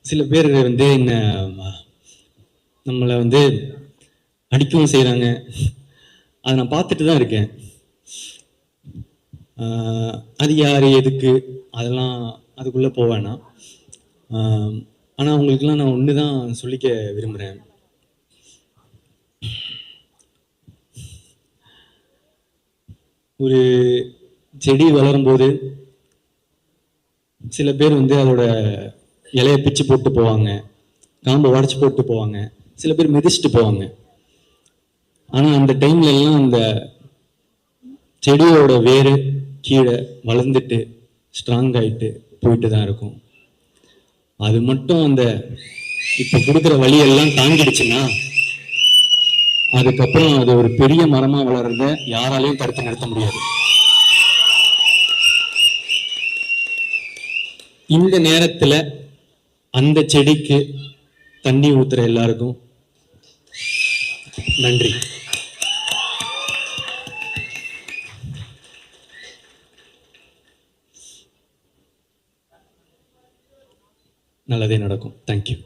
சில பேர் வந்து என்ன நம்மளை வந்து அடிக்கவும் செய்கிறாங்க. அதை நான் பார்த்துட்டு தான் இருக்கேன். அது யார் எதுக்கு அதெல்லாம் அதுக்குள்ளே போவேன்னா. ஆனால் அவங்களுக்கெல்லாம் நான் ஒன்று தான் சொல்லிக்க விரும்புகிறேன். ஒரு செடி வளரும்போது சில பேர் வந்து அதோட இலையை பிச்சு போட்டு போவாங்க, காம்பை உடச்சி போட்டு போவாங்க, சில பேர் மிதிச்சுட்டு போவாங்க. ஆனால் அந்த டைம்ல எல்லாம் அந்த செடியோட வேறு கீழே வளர்ந்துட்டு ஸ்ட்ராங் ஆகிட்டு போயிட்டு தான் இருக்கும். அது மட்டும் அந்த இப்போ கொடுக்குற வழியெல்லாம் தாங்கிடுச்சுன்னா அதுக்கப்புறம் அது ஒரு பெரிய மரமாக வளர்றத யாராலையும் தடுத்து நிறுத்த முடியாது. இந்த நேரத்தில் அந்த செடிக்கு தண்ணி ஊத்துற எல்லாருக்கும் நன்றி. நல்லதே நடக்கும். தேங்க்யூ.